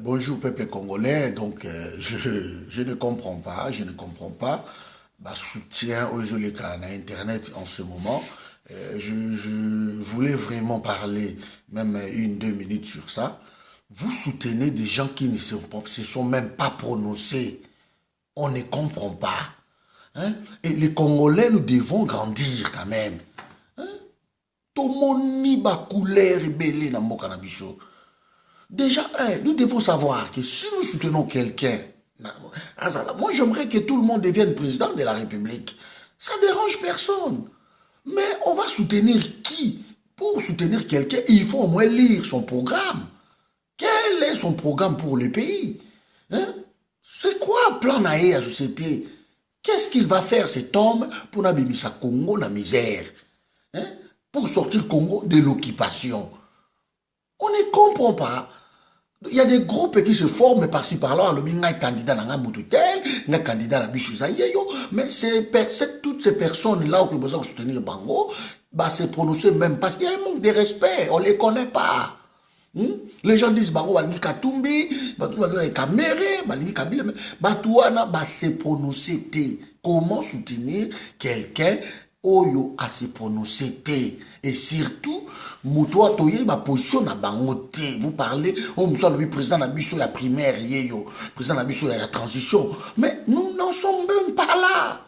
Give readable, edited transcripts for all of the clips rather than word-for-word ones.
Bonjour peuple congolais, donc je ne comprends pas, bah, soutien aux Zoleka à Internet en ce moment. Je voulais vraiment parler même une, 2 minutes sur ça. Vous soutenez des gens qui ne se sont même pas prononcés. On ne comprend pas. Hein? Et les Congolais, nous devons grandir quand même. Tout le monde ni ba couleur belé na mboka na biso. Déjà, nous devons savoir que si nous soutenons quelqu'un, moi j'aimerais que tout le monde devienne président de la République. Ça ne dérange personne. Mais on va soutenir qui? Pour soutenir quelqu'un, il faut au moins lire son programme. Quel est son programme pour le pays? Hein? C'est quoi le plan naïe à la société? Qu'est-ce qu'il va faire cet homme pour n'abîmer Congo la misère? Hein? Pour sortir le Congo de l'occupation. On ne comprend pas. Il y a des groupes qui se forment par-ci par-là. Il y a un candidat dans un moutoutel, un candidat dans la bichouzaïeyo. Mais toutes ces personnes-là qui ont besoin de soutenir Bango, bah, se prononcer même parce qu'il y a un manque de respect. On ne les connaît pas. Les gens disent Bango, Balingi Katumbi, Balingi Kamere, Balingi Kabila. Batouana, bah, se prononcer. Comment soutenir quelqu'un Oyo a se prononcer? Et surtout, Moutoua Toye, ma position na bangote. Vous parlez, oh, monsieur le président Nabiso, la primaire, président Nabiso, la transition. Mais nous n'en sommes même pas là.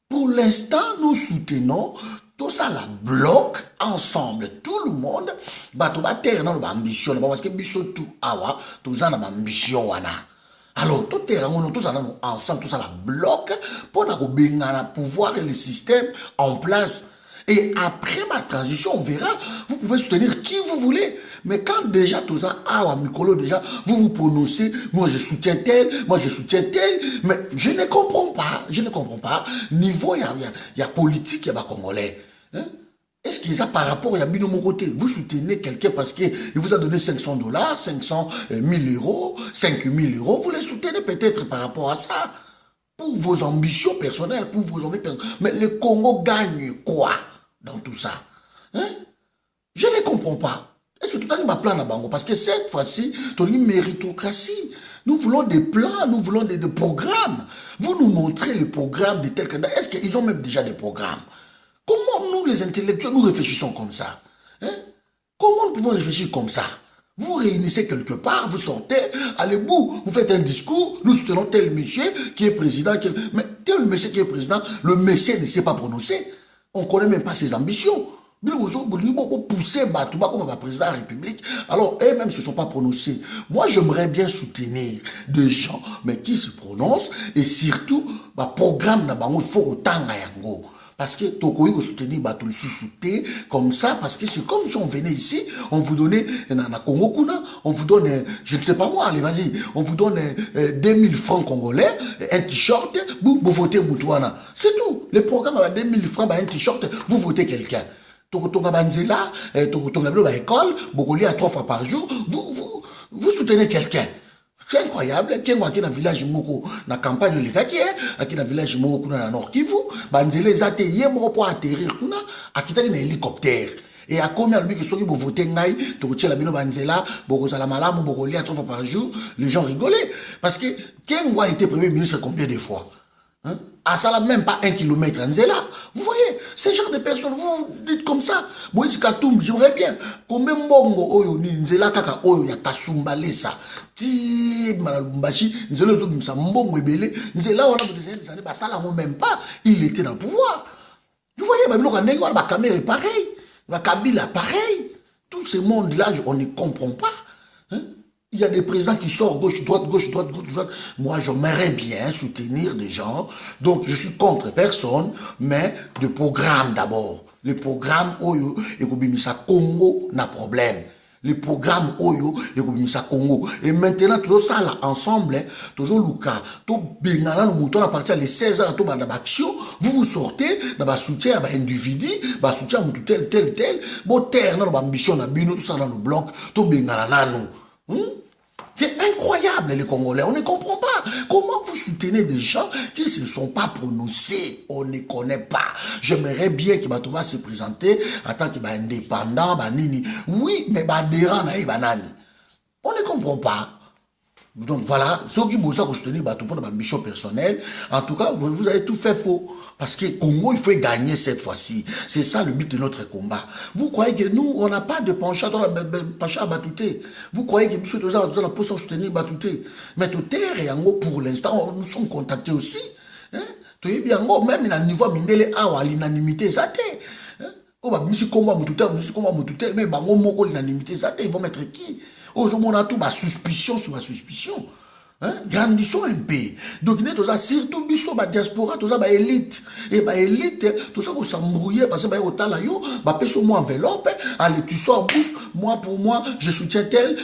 Pour l'instant, nous soutenons tout ça la bloc ensemble. Tout le monde, bah, tout va terre dans l'ambition. Parce que Biso tout awa, tout ça dans l'ambition, wana. Alors, tout est tout ça ensemble, tout ça la bloc pour pouvoir et le système en place. Et après ma transition, on verra, vous pouvez soutenir qui vous voulez. Mais quand déjà tout ça, Mikolo, déjà, vous vous prononcez, moi je soutiens tel, mais je ne comprends pas. Niveau, il y a politique, il y a Congolais. Hein? Est-ce que ça par rapport à Bino mon côté? Vous soutenez quelqu'un parce qu'il vous a donné $500, 500 000 euros, 5 000 euros, vous les soutenez peut-être par rapport à ça. Pour vos ambitions personnelles, pour vos envies personnelles. Mais le Congo gagne quoi dans tout ça? Hein? Je ne comprends pas. Est-ce que tout le monde a un plan à Bango? Parce que cette fois-ci, tu as une méritocratie. Nous voulons des plans, nous voulons des programmes. Vous nous montrez les programmes de tels candidats. Est-ce qu'ils ont même déjà des programmes? Comment nous, les intellectuels, nous réfléchissons comme ça? Hein? Comment nous pouvons réfléchir comme ça? Vous réunissez quelque part, vous sortez, allez bout, vous faites un discours, nous soutenons tel monsieur qui est président, mais tel monsieur qui est président, le monsieur ne sait pas prononcer. On ne connaît même pas ses ambitions. Vous poussez Batouba comme président de la République, alors eux-mêmes ne se sont pas prononcés. Moi, j'aimerais bien soutenir des gens, mais qui se prononcent, et surtout, programme, il faut autant yango. Parce que Tokoï vous soutenir tout le sous-souté comme ça, parce que c'est comme si on venait ici, on vous donnait, na Congo Kuna, on vous donne, je ne sais pas moi, allez vas-y, on vous donne 2000 francs congolais, un t-shirt, vous votez Moutouana. C'est tout. Le programme a 2000 francs, un t-shirt, vous votez quelqu'un. Tokotonga Banzela, Tokotonga école, Bogoli à 3 fois par jour, vous soutenez quelqu'un. C'est incroyable. Qui est dans le village Moko, dans la campagne de l'Ekaki, qui est dans le village Moko, dans la Nord Kivu, Banzele Zate, Yemoko pour atterrir, qui est dans hélicoptère. Et à combien de lui qui sont pour voter Ngaï, Tokotia la Bino Banzela, Bogozala Malam, Bogoli à 3 fois par jour, les gens rigolaient. Parce que Kengwa était premier ministre combien de fois? Hein? Ah, ça n'a même pas 1 kilomètre en Zela. Vous voyez, ces genre de personnes, vous dites comme ça. Moïse Katoum, j'aimerais bien. Combien bongo oyo ni Nzela kaka oyo ya kasumbalé ça. Ti malabumbashi, Nzela zo bimsa mbongo ebele. Nzela wana des années, bah ça là même pas. Il était dans le pouvoir. Vous voyez, bah biloko nengo ba caméra est pareil. Ba Kabila pareil. Tout ce monde là, on ne comprend pas. Hein? Il y a des présidents qui sortent gauche, droite, gauche, droite, gauche, droite. Moi, j'aimerais bien soutenir des gens. Donc, je suis contre personne, mais de programme d'abord. Les programmes Oyo et Kobimisa Congo n'a problème. Les programmes Oyo et Kobimisa Congo. Et maintenant, tout ça là, ensemble, tout ça, Luka, tout Bengala, nous moutons à partir des 16 ans, tout dans l'action, vous sortez, dans le soutien à l'individu, dans le soutien à tel, bon, terre, dans l'ambition, tout ça dans le bloc, tout Bengala, nous. C'est incroyable, les Congolais. On ne comprend pas. Comment vous soutenez des gens qui ne se sont pas prononcés? On ne connaît pas. J'aimerais bien que Batouba se présente en tant qu'indépendant, banini. Oui, mais Bandera, banani. On ne comprend pas. Donc voilà, ceux qui vous soutenir pour l'ambition personnelle, en tout cas, vous avez tout fait faux. Parce que Congo, il faut gagner cette fois-ci. C'est ça le but de notre combat. Vous croyez que nous, on n'a pas de penchant dans la penchant à Batouté. Vous croyez que nous sommes pour soutenir Batouté. Mais tout terre et en gros, pour l'instant, nous sommes contactés aussi. Hein? Même à niveau mindele awa l'unanimité zate. Oh bah monsieur combat Moutouté, mais bango moko l'unanimité zate, ils vont mettre qui? Oh, on a tout ma suspicion sur ma suspicion. Hein? Grandissons un pays. Donc, nous avons surtout biso ba diaspora, tout ça ba élite. Et ba élite, tout ça vous s'embrouiller parce que ba au talayo, ba pèse moi enveloppe, allez tu sors bouffe, moi pour moi, je soutiens tel.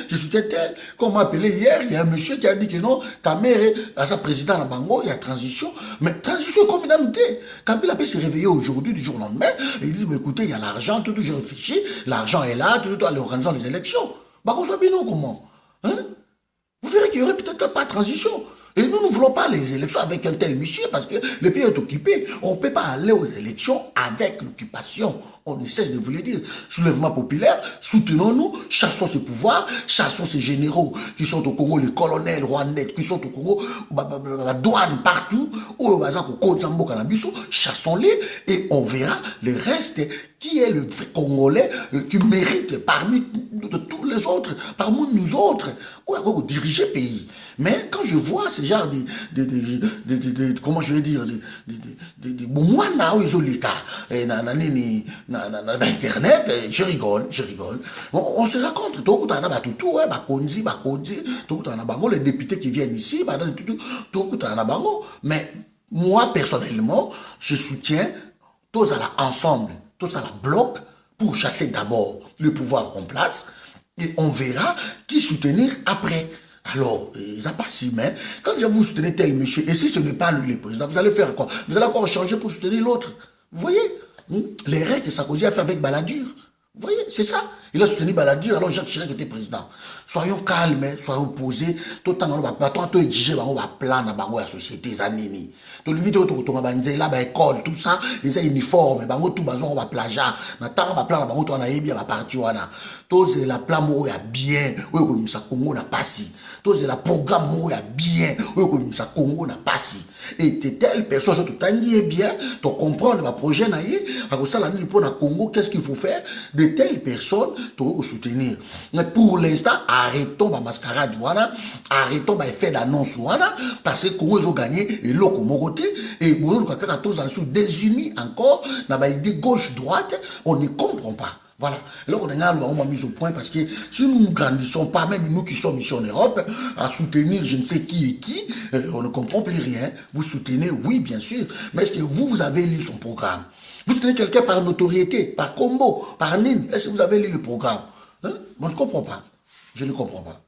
Comme on m'a appelé hier, il y a un monsieur qui a dit que non, Kamere, à sa président à Bango, il y a transition. Mais transition comme une amitié. Kabila peut se réveiller aujourd'hui, du jour au lendemain, et il dit, bah, écoutez, il y a l'argent, tout, je réfléchis, l'argent est là, tout, à l'organisation des élections. Bah, qu'on soit bien comment? Hein? Vous verrez qu'il n'y aurait peut-être pas de transition. Et nous ne voulons pas les élections avec un tel monsieur parce que le pays est occupé. On ne peut pas aller aux élections avec l'occupation. On ne cesse de vous le dire. Soulèvement populaire, soutenons-nous, chassons ce pouvoir, chassons ces généraux qui sont au Congo, les colonels rwandais qui sont au Congo, la douane partout, chassons-les et on verra le reste qui est le vrai Congolais qui mérite parmi tous les autres, parmi nous autres, ou diriger le pays. Mais quand je vois ce genre comment je vais dire, moi, Internet, je rigole. On se raconte, les députés qui viennent ici, mais moi, personnellement, je soutiens tous à la ensemble, tous à la bloc, pour chasser d'abord le pouvoir en place, et on verra qui soutenir après. Alors, ça passe si, mais quand vous soutenez tel monsieur, et si ce n'est pas lui le président, vous allez faire quoi? Vous allez encore changer pour soutenir l'autre. Vous voyez les règles que Sarkozy a fait avec Balladur. Vous voyez, c'est ça. Il a soutenu Balladur, alors Jacques Chirac était président. Soyons calmes, soyons posés. Tout le temps, on va exiger, on va plan dans la société, zanini. Tout le monde là, école, tout ça, les uniformes, tout on va plagiat. Maintenant, on va plan, on va bien, on va partir, tout c'est la plan, on va bien, oui, comme ça, Congo n'a pas si. Tout c'est la programme, on va bien, oui, comme ça, Congo n'a pas si. Et telle personne, tout est bien, tu comprends le projet, à ça, l'année pour le Congo, qu'est-ce qu'il faut faire? De telles personnes, tu vas soutenir. Mais pour l'instant, arrêtons la mascarade, arrêtons l'effet d'annonce, parce que Congo, ils ont gagné, et l'autre, mon côté, et nous, tous désunis encore, dans l'idée gauche-droite, on ne comprend pas. Voilà. Et là, on a mis au point parce que si nous ne grandissons pas, même nous qui sommes ici en Europe, à soutenir je ne sais qui et qui, on ne comprend plus rien. Vous soutenez, oui, bien sûr, mais est-ce que vous avez lu son programme? Vous soutenez quelqu'un par notoriété, par combo, par nine? Est-ce que vous avez lu le programme? Hein? On ne comprend pas. Je ne comprends pas.